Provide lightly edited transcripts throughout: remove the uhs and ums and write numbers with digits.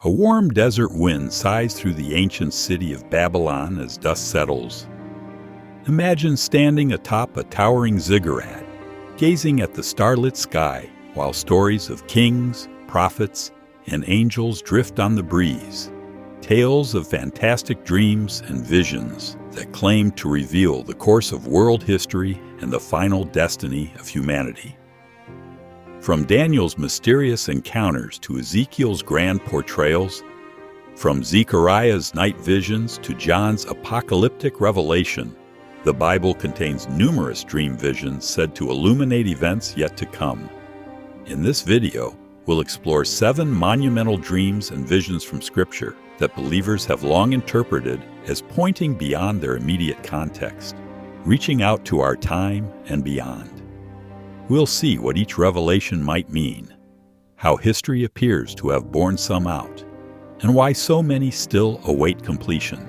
A warm desert wind sighs through the ancient city of Babylon as dust settles. Imagine standing atop a towering ziggurat, gazing at the starlit sky while stories of kings, prophets, and angels drift on the breeze. Tales of fantastic dreams and visions that claim to reveal the course of world history and the final destiny of humanity. From Daniel's mysterious encounters to Ezekiel's grand portrayals, from Zechariah's night visions to John's apocalyptic revelation, the Bible contains numerous dream visions said to illuminate events yet to come. In this video, we'll explore 7 monumental dreams and visions from Scripture that believers have long interpreted as pointing beyond their immediate context, reaching out to our time and beyond. We'll see what each revelation might mean, how history appears to have borne some out, and why so many still await completion.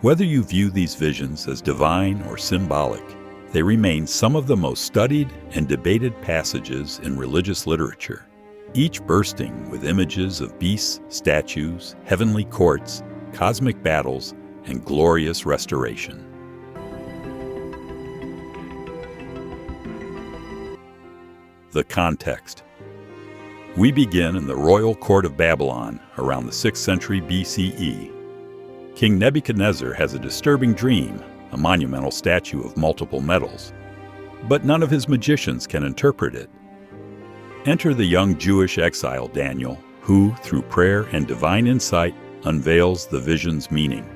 Whether you view these visions as divine or symbolic, they remain some of the most studied and debated passages in religious literature, each bursting with images of beasts, statues, heavenly courts, cosmic battles, and glorious restoration. The context. We begin in the royal court of Babylon around the 6th century BCE. King Nebuchadnezzar has a disturbing dream, a monumental statue of multiple metals, but none of his magicians can interpret it. Enter the young Jewish exile Daniel, who, through prayer and divine insight, unveils the vision's meaning.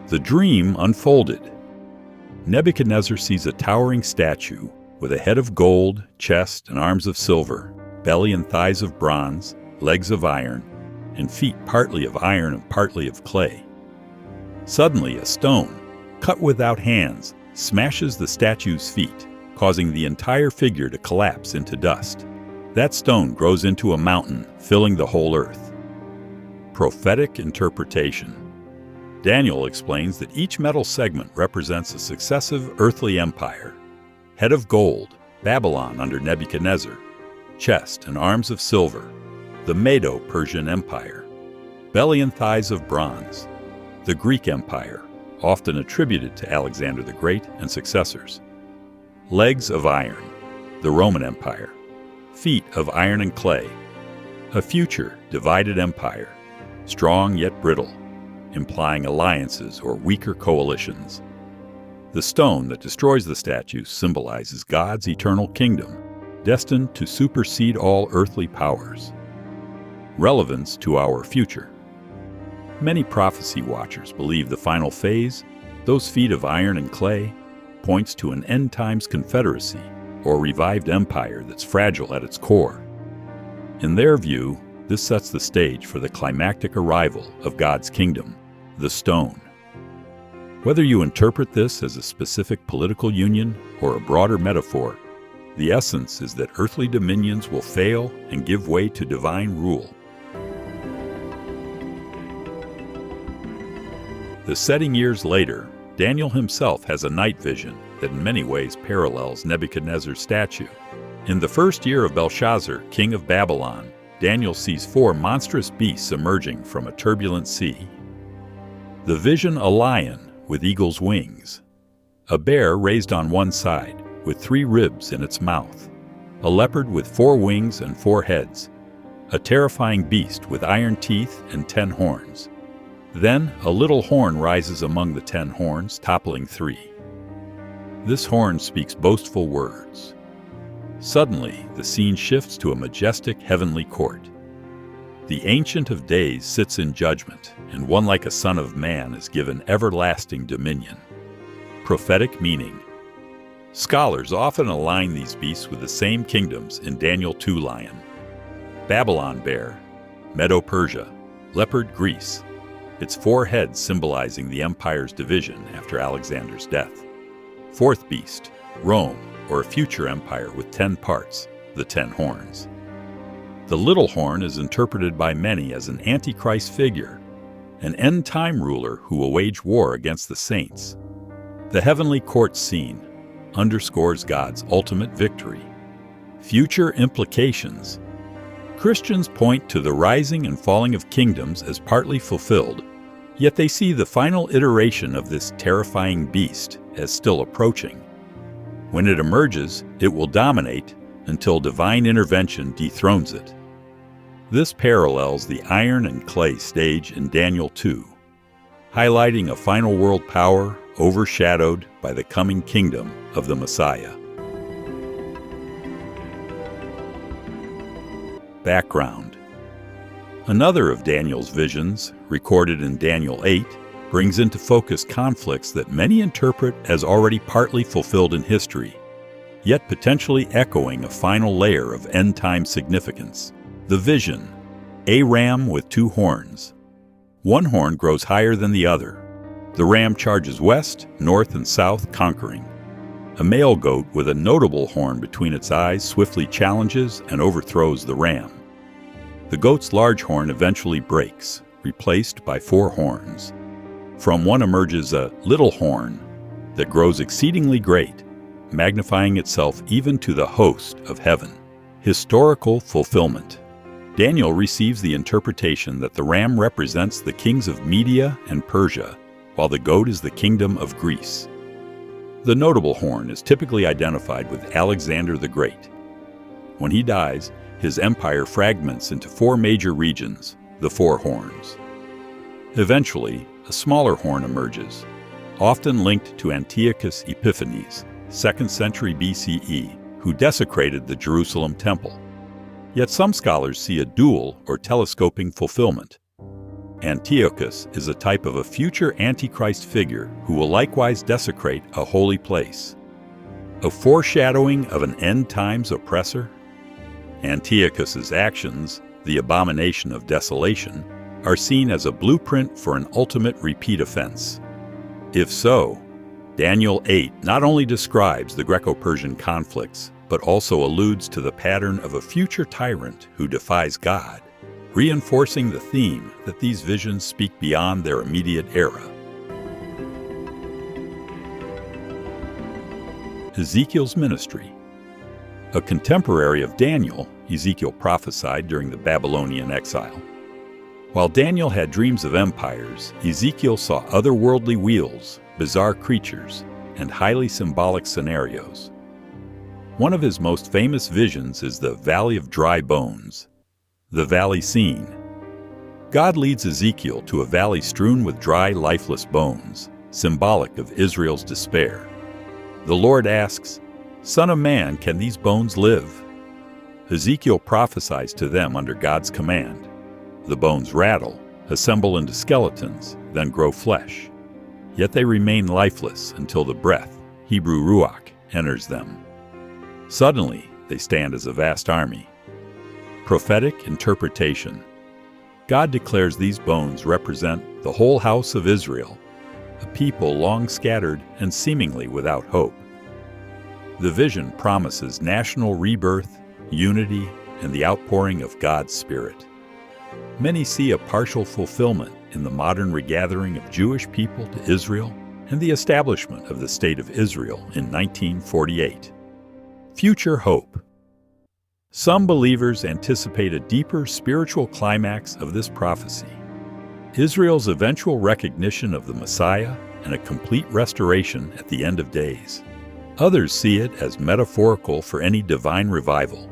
The dream unfolded. Nebuchadnezzar sees a towering statue with a head of gold, chest and arms of silver, belly and thighs of bronze, legs of iron, and feet partly of iron and partly of clay. Suddenly, a stone, cut without hands, smashes the statue's feet, causing the entire figure to collapse into dust. That stone grows into a mountain, filling the whole earth. Prophetic interpretation. Daniel explains that each metal segment represents a successive earthly empire. Head of gold, Babylon under Nebuchadnezzar. Chest and arms of silver, the Medo-Persian Empire. Belly and thighs of bronze, the Greek Empire, often attributed to Alexander the Great and successors. Legs of iron, the Roman Empire. Feet of iron and clay, a future divided empire, strong yet brittle, implying alliances or weaker coalitions. The stone that destroys the statue symbolizes God's eternal kingdom, destined to supersede all earthly powers. Relevance to our future. Many prophecy watchers believe the final phase, those feet of iron and clay, points to an end-times confederacy or revived empire that's fragile at its core. In their view, this sets the stage for the climactic arrival of God's kingdom, the stone. Whether you interpret this as a specific political union or a broader metaphor, the essence is that earthly dominions will fail and give way to divine rule. The setting years later, Daniel himself has a night vision that in many ways parallels Nebuchadnezzar's statue. In the first year of Belshazzar, king of Babylon, Daniel sees 4 monstrous beasts emerging from a turbulent sea. The vision: a lion with eagle's wings, a bear raised on one side with 3 ribs in its mouth, a leopard with 4 wings and 4 heads, a terrifying beast with iron teeth and 10 horns. Then a little horn rises among the 10 horns, toppling 3. This horn speaks boastful words. Suddenly, the scene shifts to a majestic heavenly court. The Ancient of Days sits in judgment, and one like a son of man is given everlasting dominion. Prophetic meaning. Scholars often align these beasts with the same kingdoms in Daniel 2 lion. Babylon bear, Medo-Persia, leopard Greece, its 4 heads symbolizing the empire's division after Alexander's death. 4th beast, Rome, or a future empire with 10 parts, the 10 horns. The little horn is interpreted by many as an Antichrist figure, an end-time ruler who will wage war against the saints. The heavenly court scene underscores God's ultimate victory. Future implications. Christians point to the rising and falling of kingdoms as partly fulfilled, yet they see the final iteration of this terrifying beast as still approaching. When it emerges, it will dominate until divine intervention dethrones it. This parallels the iron and clay stage in Daniel 2, highlighting a final world power overshadowed by the coming kingdom of the Messiah. Background. Another of Daniel's visions, recorded in Daniel 8, brings into focus conflicts that many interpret as already partly fulfilled in history, yet potentially echoing a final layer of end-time significance. The vision: a ram with two horns. One horn grows higher than the other. The ram charges west, north, and south, conquering. A male goat with a notable horn between its eyes swiftly challenges and overthrows the ram. The goat's large horn eventually breaks, replaced by four horns. From one emerges a little horn that grows exceedingly great, magnifying itself even to the host of heaven. Historical fulfillment. Daniel receives the interpretation that the ram represents the kings of Media and Persia, while the goat is the kingdom of Greece. The notable horn is typically identified with Alexander the Great. When he dies, his empire fragments into four major regions, the four horns. Eventually, a smaller horn emerges, often linked to Antiochus Epiphanes, 2nd century BCE, who desecrated the Jerusalem temple. Yet some scholars see a dual or telescoping fulfillment. Antiochus is a type of a future Antichrist figure who will likewise desecrate a holy place. A foreshadowing of an end-times oppressor? Antiochus's actions, the abomination of desolation, are seen as a blueprint for an ultimate repeat offense. If so, Daniel 8 not only describes the Greco-Persian conflicts, but also alludes to the pattern of a future tyrant who defies God, reinforcing the theme that these visions speak beyond their immediate era. Ezekiel's ministry. A contemporary of Daniel, Ezekiel prophesied during the Babylonian exile. While Daniel had dreams of empires, Ezekiel saw otherworldly wheels, bizarre creatures, and highly symbolic scenarios. One of his most famous visions is the Valley of Dry Bones. The valley scene. God leads Ezekiel to a valley strewn with dry, lifeless bones, symbolic of Israel's despair. The Lord asks, "Son of man, can these bones live?" Ezekiel prophesies to them under God's command. The bones rattle, assemble into skeletons, then grow flesh. Yet they remain lifeless until the breath, Hebrew ruach, enters them. Suddenly, they stand as a vast army. Prophetic interpretation. God declares these bones represent the whole house of Israel, a people long scattered and seemingly without hope. The vision promises national rebirth, unity, and the outpouring of God's Spirit. Many see a partial fulfillment in the modern regathering of Jewish people to Israel and the establishment of the State of Israel in 1948. Future hope. Some believers anticipate a deeper spiritual climax of this prophecy: Israel's eventual recognition of the Messiah and a complete restoration at the end of days. Others see it as metaphorical for any divine revival,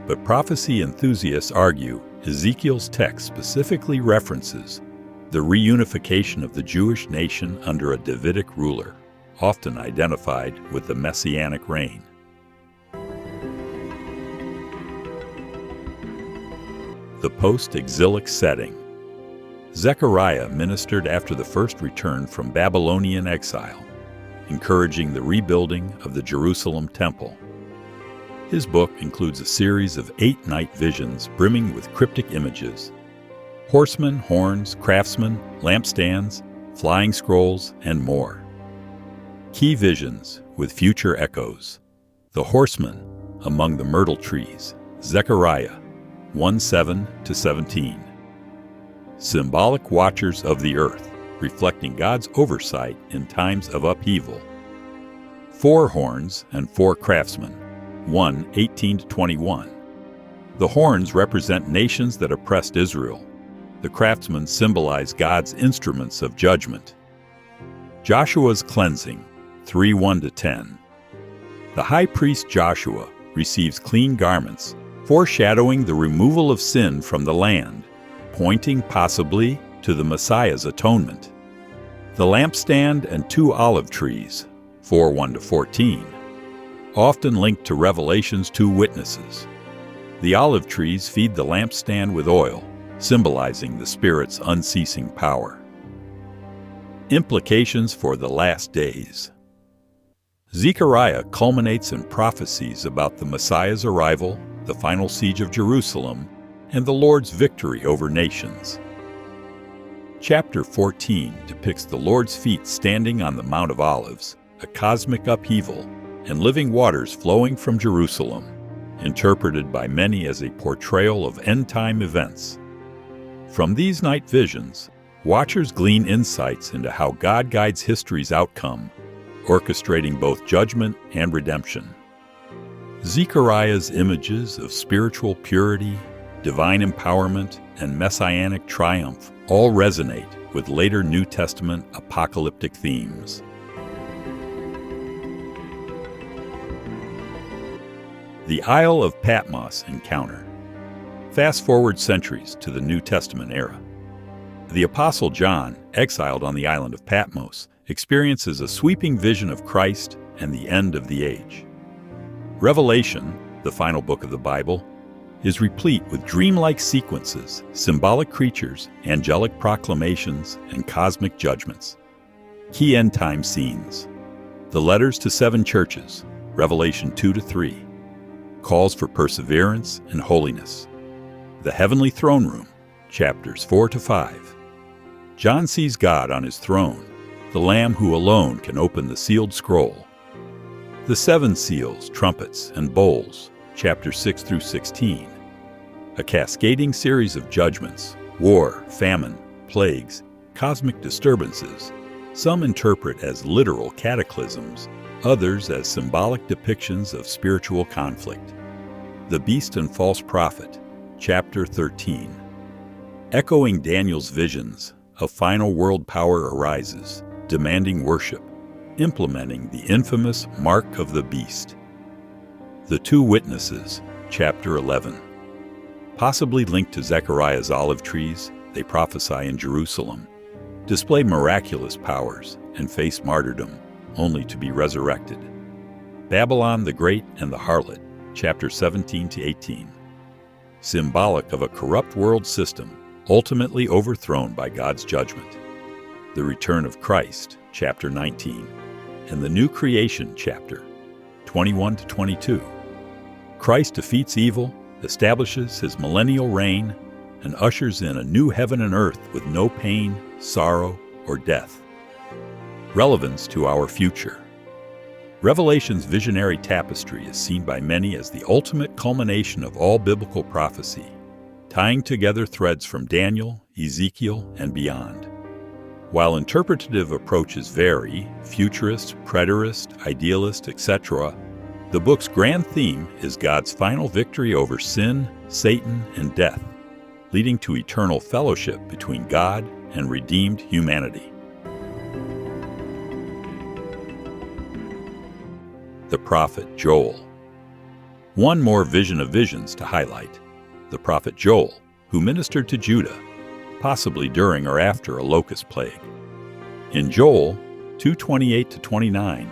but prophecy enthusiasts argue Ezekiel's text specifically references the reunification of the Jewish nation under a Davidic ruler, often identified with the Messianic reign. The post-exilic setting. Zechariah ministered after the first return from Babylonian exile, encouraging the rebuilding of the Jerusalem temple. His book includes a series of 8 night visions brimming with cryptic images: horsemen, horns, craftsmen, lampstands, flying scrolls, and more. Key visions with future echoes. The horsemen among the myrtle trees, Zechariah 1:7-17. Symbolic watchers of the earth, reflecting God's oversight in times of upheaval. 4 horns and 4 craftsmen, 1:18-21. The horns represent nations that oppressed Israel. The craftsmen symbolize God's instruments of judgment. Joshua's cleansing, 3:1-10. The high priest Joshua receives clean garments, foreshadowing the removal of sin from the land, pointing possibly to the Messiah's atonement. The lampstand and 2 olive trees, 4:1-14, often linked to Revelation's 2 witnesses. The olive trees feed the lampstand with oil, symbolizing the Spirit's unceasing power. Implications for the last days. Zechariah culminates in prophecies about the Messiah's arrival, the final siege of Jerusalem, and the Lord's victory over nations. Chapter 14 depicts the Lord's feet standing on the Mount of Olives, a cosmic upheaval, and living waters flowing from Jerusalem, interpreted by many as a portrayal of end-time events. From these night visions, watchers glean insights into how God guides history's outcome, orchestrating both judgment and redemption. Zechariah's images of spiritual purity, divine empowerment, and messianic triumph all resonate with later New Testament apocalyptic themes. The Isle of Patmos encounter. Fast forward centuries to the New Testament era. The Apostle John, exiled on the island of Patmos, experiences a sweeping vision of Christ and the end of the age. Revelation, the final book of the Bible, is replete with dreamlike sequences, symbolic creatures, angelic proclamations, and cosmic judgments. Key end-time scenes. The letters to 7 churches, Revelation 2-3, calls for perseverance and holiness. The heavenly throne room, chapters 4-5. John sees God on his throne, the Lamb who alone can open the sealed scroll. The 7 seals, trumpets, and bowls, chapters 6-16. A cascading series of judgments, war, famine, plagues, cosmic disturbances, some interpret as literal cataclysms, others as symbolic depictions of spiritual conflict. The Beast and False Prophet, chapter 13. Echoing Daniel's visions, a final world power arises, demanding worship, implementing the infamous Mark of the Beast. The 2 witnesses, chapter 11. Possibly linked to Zechariah's olive trees, they prophesy in Jerusalem, display miraculous powers, and face martyrdom, only to be resurrected. Babylon the Great and the Harlot, chapter 17-18. Symbolic of a corrupt world system, ultimately overthrown by God's judgment. The Return of Christ, chapter 19, and the New Creation chapter, 21-22. Christ defeats evil, establishes his millennial reign, and ushers in a new heaven and earth with no pain, sorrow, or death. Relevance to our future. Revelation's visionary tapestry is seen by many as the ultimate culmination of all biblical prophecy, tying together threads from Daniel, Ezekiel, and beyond. While interpretative approaches vary, futurist, preterist, idealist, etc., the book's grand theme is God's final victory over sin, Satan, and death, leading to eternal fellowship between God and redeemed humanity. The prophet Joel. One more vision of visions to highlight: the prophet Joel, who ministered to Judah, possibly during or after a locust plague. In Joel 2:28-29,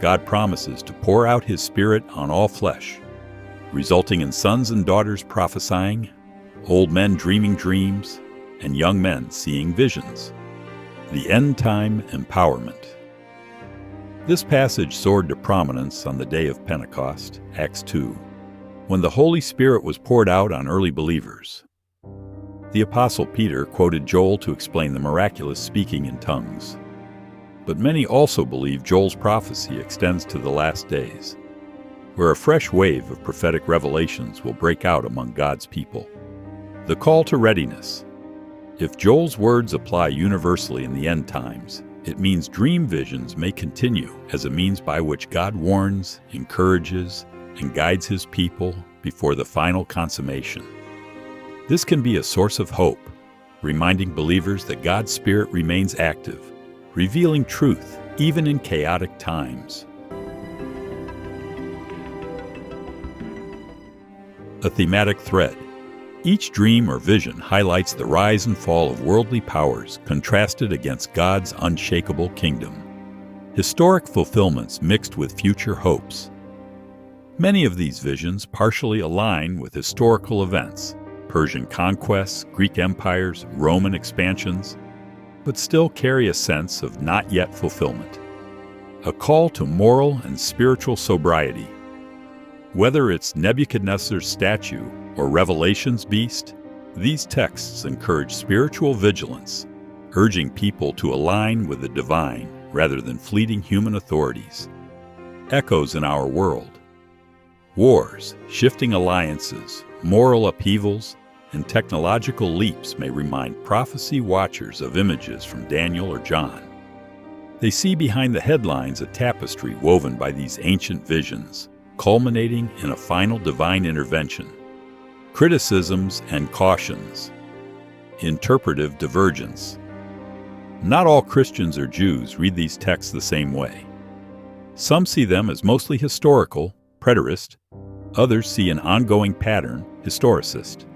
God promises to pour out his Spirit on all flesh, resulting in sons and daughters prophesying, old men dreaming dreams, and young men seeing visions. The end-time empowerment. This passage soared to prominence on the day of Pentecost, Acts 2, when the Holy Spirit was poured out on early believers. The Apostle Peter quoted Joel to explain the miraculous speaking in tongues. But many also believe Joel's prophecy extends to the last days, where a fresh wave of prophetic revelations will break out among God's people. The call to readiness. If Joel's words apply universally in the end times, it means dream visions may continue as a means by which God warns, encourages, and guides his people before the final consummation. This can be a source of hope, reminding believers that God's Spirit remains active, revealing truth even in chaotic times. A thematic thread. Each dream or vision highlights the rise and fall of worldly powers contrasted against God's unshakable kingdom. Historic fulfillments mixed with future hopes. Many of these visions partially align with historical events, Persian conquests, Greek empires, Roman expansions, but still carry a sense of not yet fulfillment. A call to moral and spiritual sobriety. Whether it's Nebuchadnezzar's statue or Revelation's beast, these texts encourage spiritual vigilance, urging people to align with the divine rather than fleeting human authorities. Echoes in our world. Wars, shifting alliances, moral upheavals, and technological leaps may remind prophecy watchers of images from Daniel or John. They see behind the headlines a tapestry woven by these ancient visions, culminating in a final divine intervention. Criticisms and cautions. Interpretive divergence. Not all Christians or Jews read these texts the same way. Some see them as mostly historical, preterist. Others see an ongoing pattern, historicist.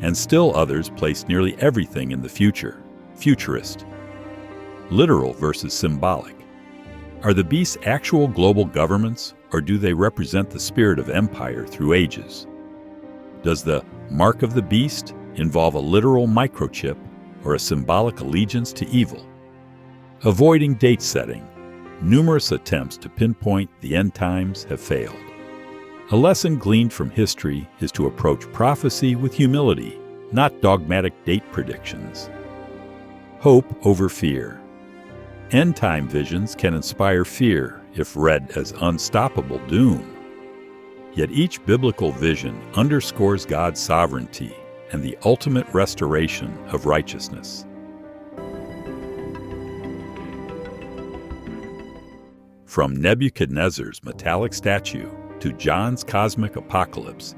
And still others place nearly everything in the future, futurist. Literal versus symbolic. Are the beasts actual global governments, or do they represent the spirit of empire through ages? Does the mark of the beast involve a literal microchip or a symbolic allegiance to evil? Avoiding date setting. Numerous attempts to pinpoint the end times have failed. A lesson gleaned from history is to approach prophecy with humility, not dogmatic date predictions. Hope over fear. End-time visions can inspire fear if read as unstoppable doom. Yet each biblical vision underscores God's sovereignty and the ultimate restoration of righteousness. From Nebuchadnezzar's metallic statue to John's cosmic apocalypse,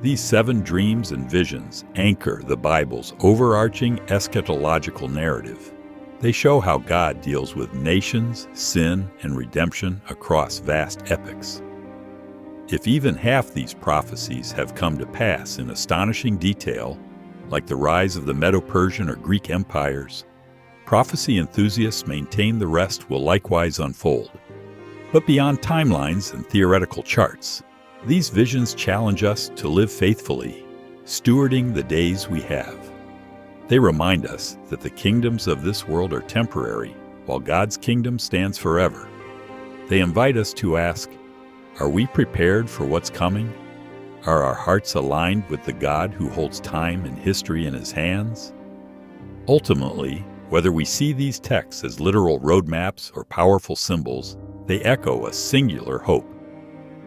these 7 dreams and visions anchor the Bible's overarching eschatological narrative. They show how God deals with nations, sin, and redemption across vast epochs. If even half these prophecies have come to pass in astonishing detail, like the rise of the Medo-Persian or Greek empires, prophecy enthusiasts maintain the rest will likewise unfold. But beyond timelines and theoretical charts, these visions challenge us to live faithfully, stewarding the days we have. They remind us that the kingdoms of this world are temporary, while God's kingdom stands forever. They invite us to ask, are we prepared for what's coming? Are our hearts aligned with the God who holds time and history in his hands? Ultimately, whether we see these texts as literal roadmaps or powerful symbols, they echo a singular hope.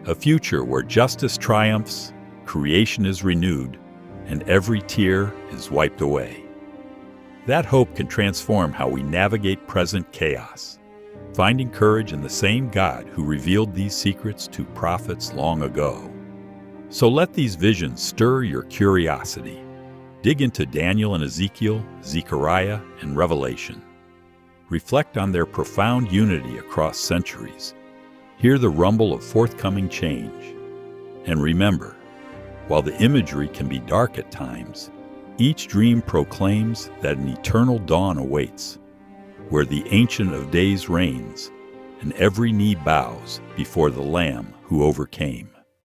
A future where justice triumphs, creation is renewed, and every tear is wiped away. That hope can transform how we navigate present chaos, finding courage in the same God who revealed these secrets to prophets long ago. So let these visions stir your curiosity. Dig into Daniel and Ezekiel, Zechariah, and Revelation. Reflect on their profound unity across centuries. Hear the rumble of forthcoming change. And remember, while the imagery can be dark at times, each dream proclaims that an eternal dawn awaits, where the Ancient of Days reigns, and every knee bows before the Lamb who overcame.